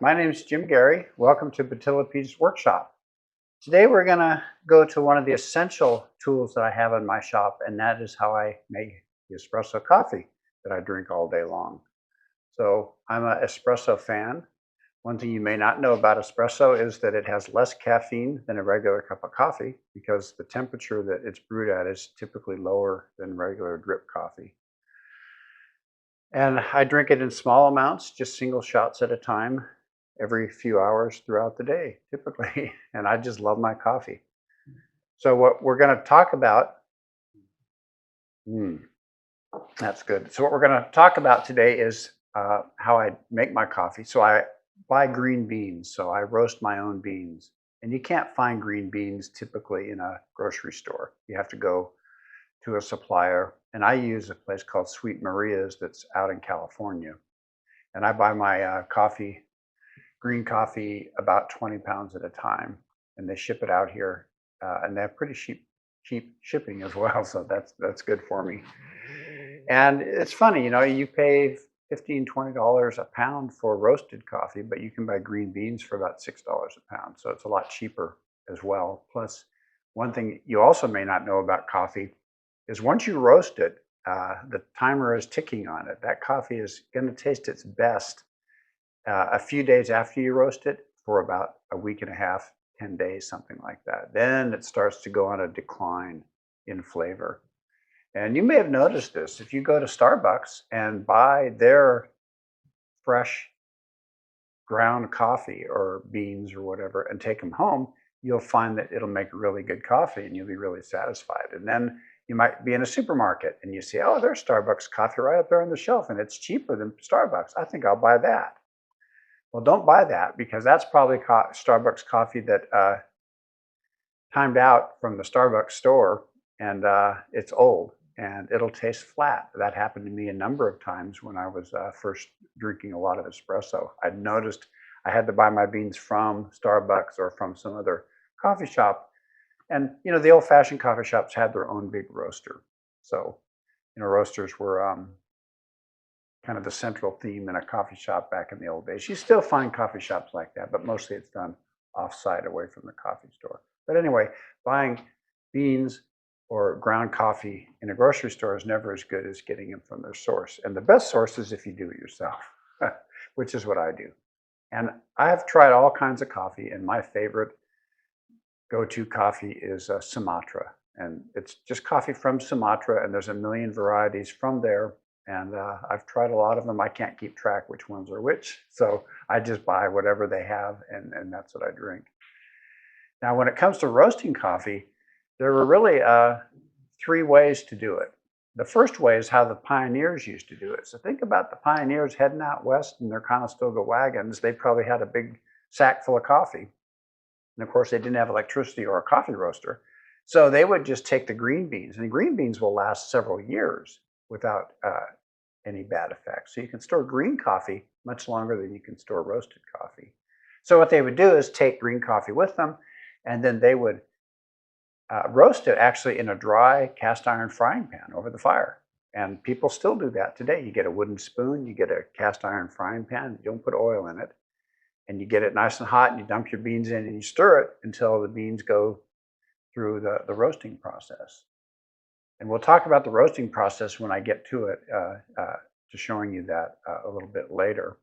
my name is Jim Gary. Welcome to Batilla Pete's workshop. Today we're going to go to one of the essential tools that I have in my shop, and that is how I make the espresso coffee that I drink all day long. So I'm an espresso fan. One thing you may not know about espresso is that it has less caffeine than a regular cup of coffee because the temperature that it's brewed at is typically lower than regular drip coffee. And I drink it in small amounts, just single shots at a time, every few hours throughout the day, typically. And I just love my coffee. So, what we're going to talk about, mm, that's good. So, what we're going to talk about today is how I make my coffee. So, I buy green beans. So, I roast my own beans. And you can't find green beans typically in a grocery store. You have to go to a supplier. And I use a place called Sweet Maria's that's out in California. And I buy my green coffee, about 20 pounds at a time, and they ship it out here, and they have pretty cheap shipping as well. So that's good for me. And it's funny, you pay $15-20 a pound for roasted coffee, but you can buy green beans for about $6 a pound. So it's a lot cheaper as well. Plus, one thing you also may not know about coffee is once you roast it, the timer is ticking on it. That coffee is going to taste its best a few days after you roast it for about a week and a half, 10 days, something like that. Then it starts to go on a decline in flavor. And you may have noticed this if you go to Starbucks and buy their fresh ground coffee or beans or whatever and take them home, you'll find that it'll make really good coffee and you'll be really satisfied. And then you might be in a supermarket and you see, oh, there's Starbucks coffee right up there on the shelf and it's cheaper than Starbucks. I think I'll buy that. Well, don't buy that because that's probably Starbucks coffee that timed out from the Starbucks store and it's old and it'll taste flat. That happened to me a number of times when I was first drinking a lot of espresso. I noticed I had to buy my beans from Starbucks or from some other coffee shop. And, the old fashioned coffee shops had their own big roaster. So, roasters were kind of the central theme in a coffee shop back in the old days. You still find coffee shops like that, but mostly it's done offsite away from the coffee store. But anyway, buying beans or ground coffee in a grocery store is never as good as getting them from their source. And the best source is if you do it yourself, which is what I do. And I have tried all kinds of coffee, and my favorite go-to coffee is Sumatra. And it's just coffee from Sumatra, and there's a million varieties from there. And I've tried a lot of them. I can't keep track which ones are which. So I just buy whatever they have, and that's what I drink. Now, when it comes to roasting coffee, there were really three ways to do it. The first way is how the pioneers used to do it. So think about the pioneers heading out west in their Conestoga wagons. They probably had a big sack full of coffee. And of course, they didn't have electricity or a coffee roaster. So they would just take the green beans, and green beans will last several years without any bad effects. So you can store green coffee much longer than you can store roasted coffee. So what they would do is take green coffee with them, and then they would roast it actually in a dry cast iron frying pan over the fire. And people still do that today. You get a wooden spoon, you get a cast iron frying pan, you don't put oil in it, and you get it nice and hot, and you dump your beans in and you stir it until the beans go through the roasting process. And we'll talk about the roasting process when I get to it, to showing you that a little bit later.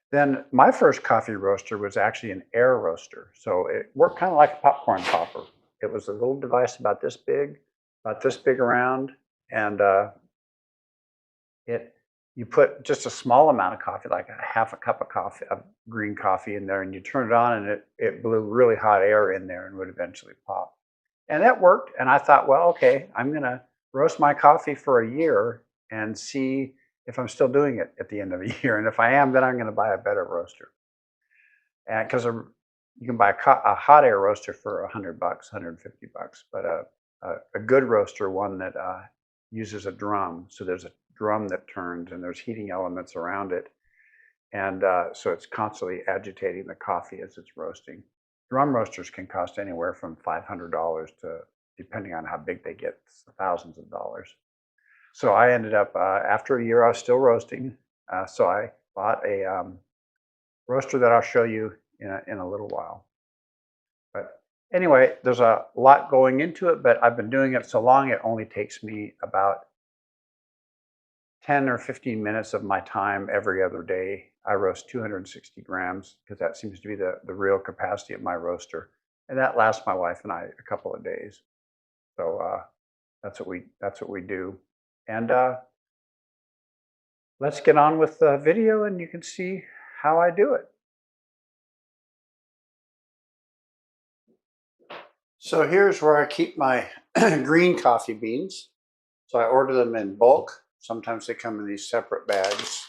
Then my first coffee roaster was actually an air roaster. So it worked kind of like a popcorn popper. It was a little device about this big around, and you put just a small amount of coffee, like a half a cup of coffee, of green coffee in there, and you turn it on, and it blew really hot air in there and would eventually pop. And that worked. And I thought, well, okay, I'm going to roast my coffee for a year and see if I'm still doing it at the end of a year. And if I am, then I'm going to buy a better roaster. And because you can buy a hot air roaster for $100, $150, but a good roaster, one that uses a drum. So there's a drum that turns and there's heating elements around it. And so it's constantly agitating the coffee as it's roasting. Drum roasters can cost anywhere from $500 to, depending on how big they get, thousands of dollars. So I ended up, after a year, I was still roasting. So I bought roaster that I'll show you in a little while. But anyway, there's a lot going into it, but I've been doing it so long, it only takes me about 10 or 15 minutes of my time every other day. I roast 260 grams because that seems to be the real capacity of my roaster. And that lasts my wife and I a couple of days. So that's what we do. And let's get on with the video and you can see how I do it. So here's where I keep my green coffee beans. So I order them in bulk. Sometimes they come in these separate bags.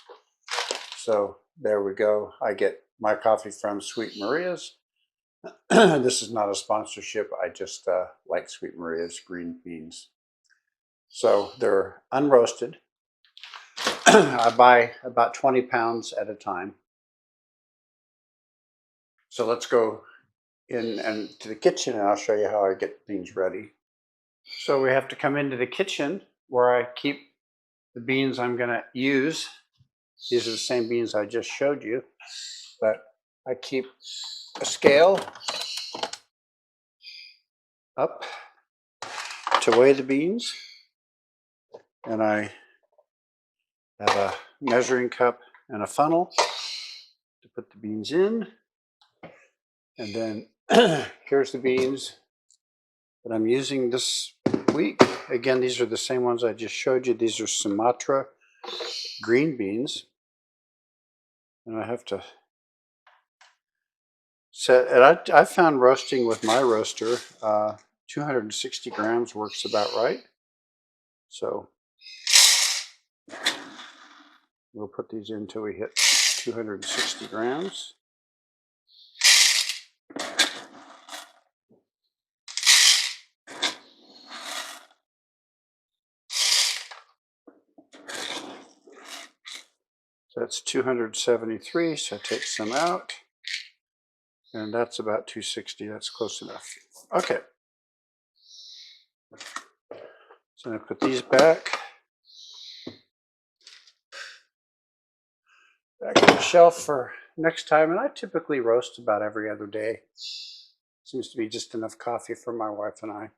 So there we go. I get my coffee from Sweet Maria's. This is not a sponsorship. I just like Sweet Maria's green beans. So they're unroasted. I buy about 20 pounds at a time. So let's go in and to the kitchen and I'll show you how I get things ready. So we have to come into the kitchen where I keep the beans I'm going to use. These are the same beans I just showed you, but I keep a scale up to weigh the beans, and I have a measuring cup and a funnel to put the beans in, and then here's the beans that I'm using this week. Again, these are the same ones I just showed you. These are Sumatra green beans, and I have to set, and I found roasting with my roaster, 260 grams works about right. So we'll put these in until we hit 260 grams. So that's 273, so I take some out. And that's about 260, that's close enough. Okay. So I put these back on the shelf for next time. And I typically roast about every other day. Seems to be just enough coffee for my wife and I.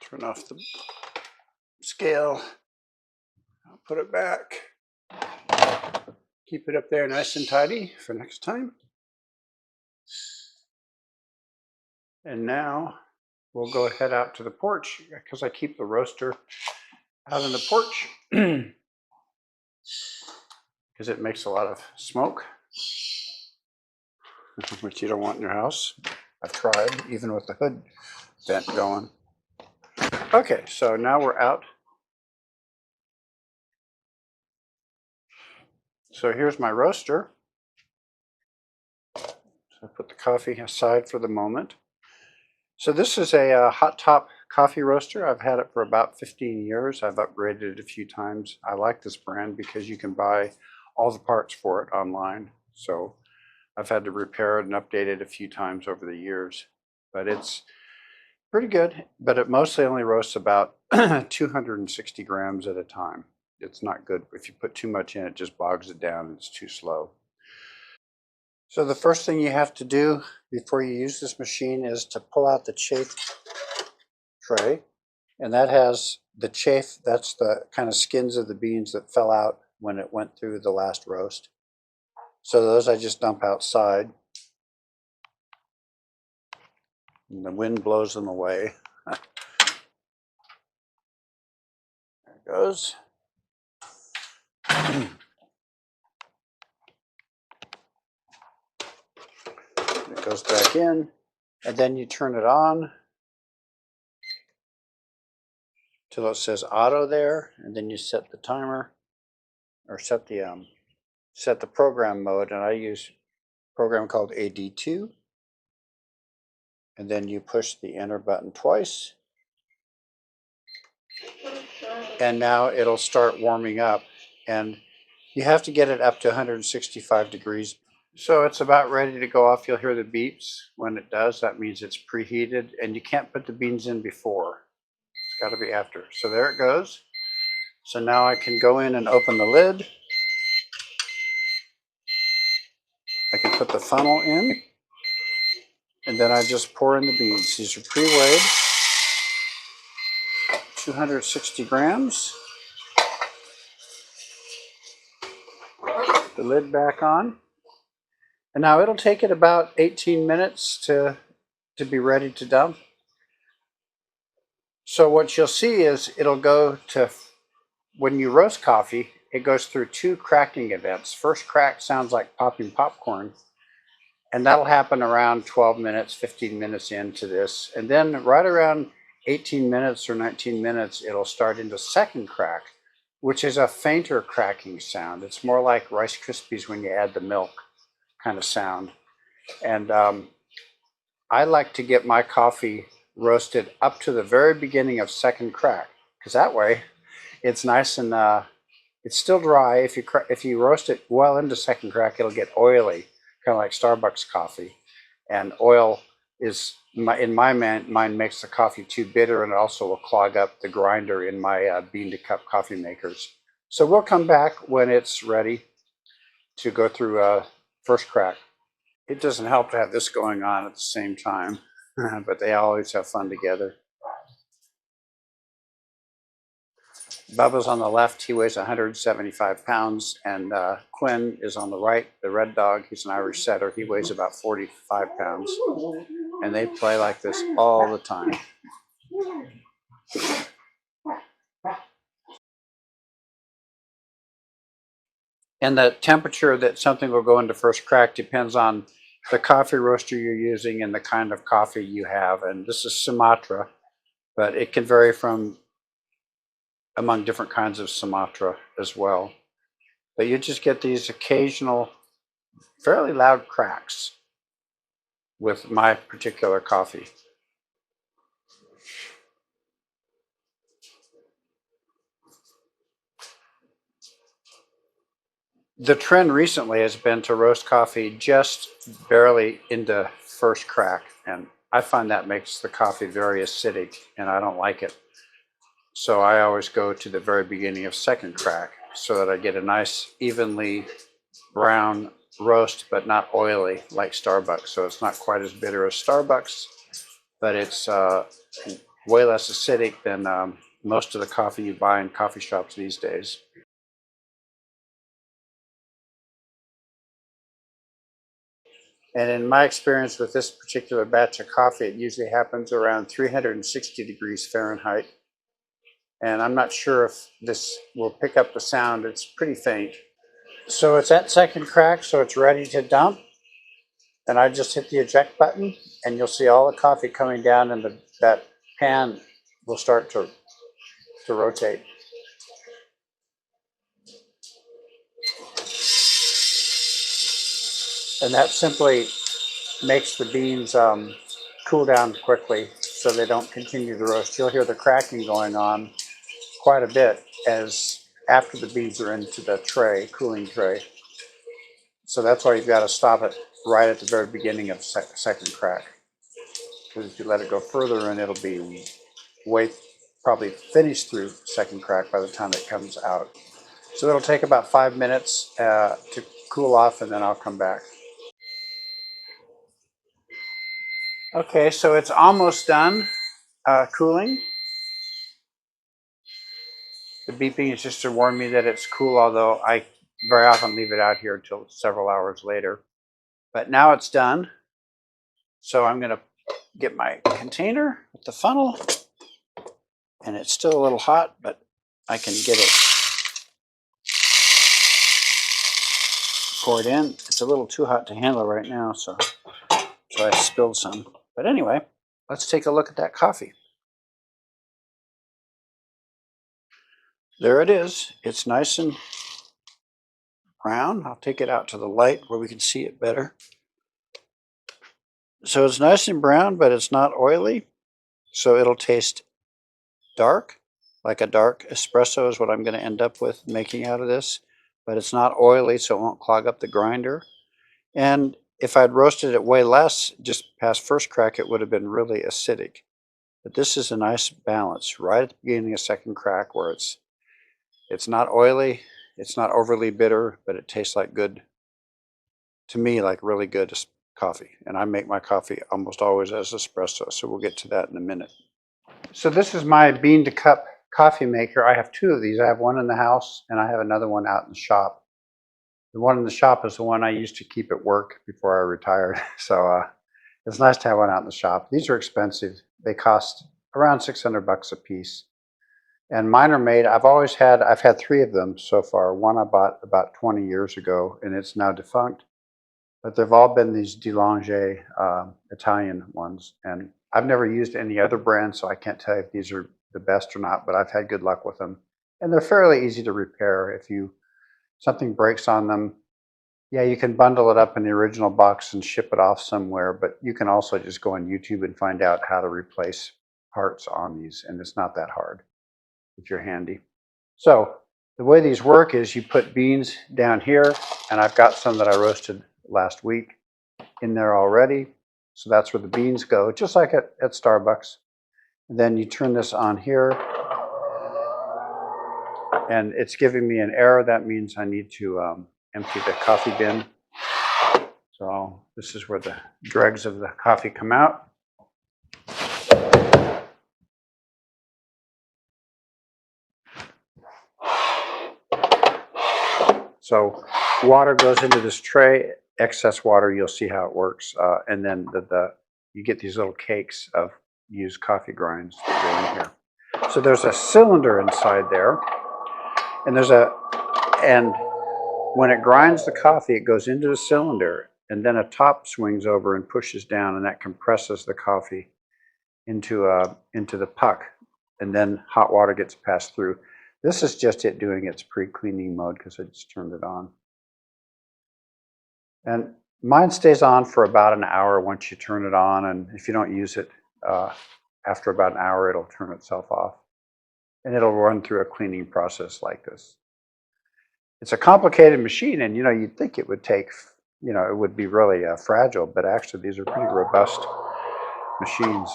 Turn off the scale. I'll put it back. Keep it up there nice and tidy for next time. And now we'll go head out to the porch because I keep the roaster out on the porch because it makes a lot of smoke, which you don't want in your house. I've tried, even with the hood vent going. Okay, so now we're out. So here's my roaster. So I put the coffee aside for the moment. So this is a hot top coffee roaster. I've had it for about 15 years. I've upgraded it a few times. I like this brand because you can buy all the parts for it online. So I've had to repair it and update it a few times over the years. But it's pretty good, but it mostly only roasts about 260 grams at a time. It's not good. If you put too much in, it just bogs it down and it's too slow. So the first thing you have to do before you use this machine is to pull out the chafe tray. And that has the chafe, that's the kind of skins of the beans that fell out when it went through the last roast. So those I just dump outside. And the wind blows them away. There it goes. It goes back in, and then you turn it on till it says auto there, and then you set the timer or set the program mode, and I use a program called AD2, and then you push the enter button twice, and now it'll start warming up, and you have to get it up to 165 degrees. So it's about ready to go off. You'll hear the beeps when it does. That means it's preheated, and you can't put the beans in before. It's got to be after. So there it goes. So now I can go in and open the lid. I can put the funnel in, and then I just pour in the beans. These are pre-weighed, 260 grams. Put the lid back on. And now it'll take it about 18 minutes to be ready to dump. So what you'll see is it'll go to, when you roast coffee, it goes through two cracking events. First crack sounds like popping popcorn, and that'll happen around 12 minutes, 15 minutes into this. And then right around 18 minutes or 19 minutes, it'll start into second crack, which is a fainter cracking sound. It's more like Rice Krispies when you add the milk kind of sound. And I like to get my coffee roasted up to the very beginning of second crack, because that way it's nice and it's still dry. If you roast it well into second crack, it'll get oily, kind of like Starbucks coffee. And oil is, in my mind, makes the coffee too bitter, and it also will clog up the grinder in my bean to cup coffee makers. So we'll come back when it's ready to go through first crack. It doesn't help to have this going on at the same time, but they always have fun together. Bubba's on the left. He weighs 175 pounds, and Quinn is on the right, the red dog. He's an Irish setter. He weighs about 45 pounds, and they play like this all the time. And the temperature that something will go into first crack depends on the coffee roaster you're using and the kind of coffee you have. And this is Sumatra, but it can vary from among different kinds of Sumatra as well. But you just get these occasional, fairly loud cracks with my particular coffee. The trend recently has been to roast coffee just barely into first crack, and I find that makes the coffee very acidic, and I don't like it. So I always go to the very beginning of second crack so that I get a nice evenly brown roast, but not oily like Starbucks. So it's not quite as bitter as Starbucks, but it's way less acidic than most of the coffee you buy in coffee shops these days. And in my experience with this particular batch of coffee, it usually happens around 360 degrees Fahrenheit. And I'm not sure if this will pick up the sound. It's pretty faint. So it's at second crack, so it's ready to dump. And I just hit the eject button, and you'll see all the coffee coming down, and that pan will start to rotate. And that simply makes the beans cool down quickly so they don't continue to roast. You'll hear the cracking going on quite a bit as after the beans are into the tray, cooling tray. So that's why you've got to stop it right at the very beginning of second crack. Because if you let it go further in, it'll be probably finished through second crack by the time it comes out. So it'll take about 5 minutes to cool off, and then I'll come back. Okay, so it's almost done cooling. The beeping is just to warn me that it's cool, although I very often leave it out here until several hours later. But now it's done. So I'm going to get my container with the funnel. And it's still a little hot, but I can get it poured in. It's a little too hot to handle right now, so I spilled some. But anyway, let's take a look at that coffee. There it is. It's nice and brown. I'll take it out to the light where we can see it better. So it's nice and brown, but it's not oily. So it'll taste dark, like a dark espresso is what I'm going to end up with making out of this. But it's not oily, so it won't clog up the grinder. And if I'd roasted it way less, just past first crack, it would have been really acidic. But this is a nice balance right at the beginning of second crack where it's It's not oily, it's not overly bitter, but it tastes like good, to me, like really good coffee. And I make my coffee almost always as espresso, so we'll get to that in a minute. So this is my bean to cup coffee maker. I have two of these. I have one in the house and I have another one out in the shop. The one in the shop is the one I used to keep at work before I retired. So it's nice to have one out in the shop. These are expensive. They cost around $600 a piece. And mine are made, I've had three of them so far. One I bought about 20 years ago and it's now defunct. But they've all been these DeLonghi Italian ones. And I've never used any other brand, so I can't tell you if these are the best or not, but I've had good luck with them. And they're fairly easy to repair. If something breaks on them, yeah, you can bundle it up in the original box and ship it off somewhere, but you can also just go on YouTube and find out how to replace parts on these, and it's not that hard if you're handy. So the way these work is you put beans down here, and I've got some that I roasted last week in there already. So that's where the beans go, just like at Starbucks. And then you turn this on here, and it's giving me an error. That means I need to empty the coffee bin. So this is where the dregs of the coffee come out. So water goes into this tray, excess water, you'll see how it works. And then you get these little cakes of used coffee grinds that go in here. So there's a cylinder inside there, and and when it grinds the coffee, it goes into the cylinder, and then a top swings over and pushes down, and that compresses the coffee into the puck, and then hot water gets passed through. This is just it doing its pre-cleaning mode because I just turned it on. And mine stays on for about an hour once you turn it on, and if you don't use it after about an hour, it'll turn itself off. And it'll run through a cleaning process like this. It's a complicated machine, and you'd think it would take, it would be really fragile, but actually these are pretty robust machines.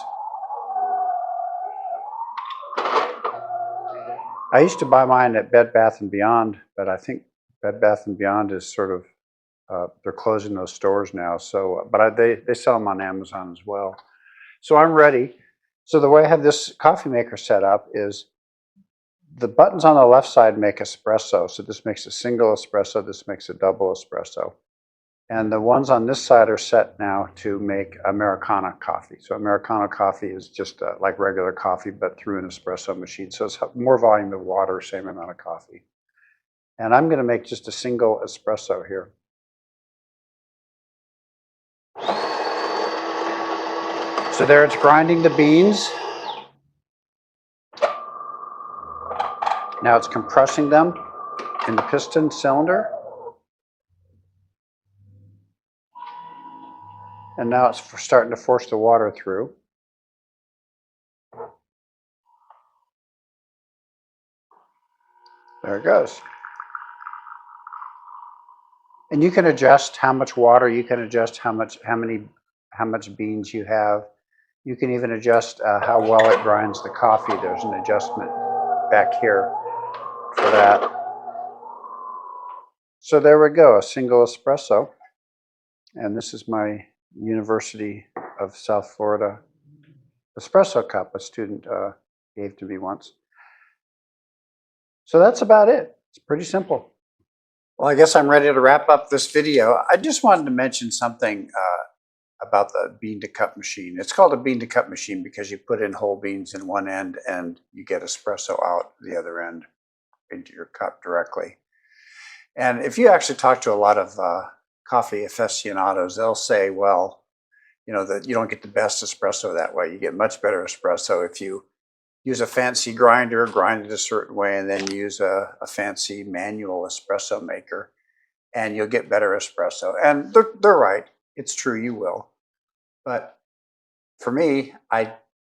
I used to buy mine at Bed Bath & Beyond, but I think Bed Bath & Beyond is sort of, they're closing those stores now. So, but they sell them on Amazon as well. So I'm ready. So the way I have this coffee maker set up is the buttons on the left side make espresso. So this makes a single espresso, this makes a double espresso. And the ones on this side are set now to make Americano coffee. So Americano coffee is just like regular coffee, but through an espresso machine. So it's more volume of water, same amount of coffee. And I'm going to make just a single espresso here. So there it's grinding the beans. Now it's compressing them in the piston cylinder. And now it's starting to force the water through. There it goes. And you can adjust how much water, you can adjust how much beans you have. You can even adjust how well it grinds the coffee. There's an adjustment back here for that. So there we go, a single espresso. And this is my University of South Florida espresso cup a student gave to me once. So that's about it. It's pretty simple. Well, I guess I'm ready to wrap up this video. I just wanted to mention something about the bean to cup machine. It's called a bean to cup machine because you put in whole beans in one end and you get espresso out the other end into your cup directly. And if you actually talk to a lot of coffee aficionados, they'll say, well, that you don't get the best espresso that way. You get much better espresso if you use a fancy grinder, grind it a certain way, and then use a fancy manual espresso maker, and you'll get better espresso. And they're right. It's true, you will. But for me, I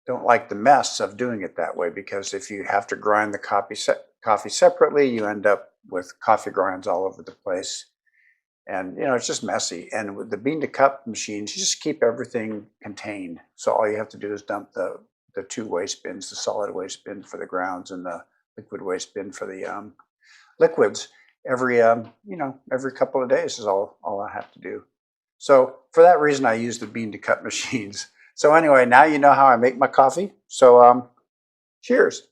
don't like the mess of doing it that way, because if you have to grind the coffee separately, you end up with coffee grinds all over the place. And, it's just messy. And with the bean to cup machines, you just keep everything contained. So all you have to do is dump the two waste bins, the solid waste bin for the grounds and the liquid waste bin for the liquids every couple of days is all I have to do. So for that reason, I use the bean to cup machines. So anyway, now you know how I make my coffee. So cheers.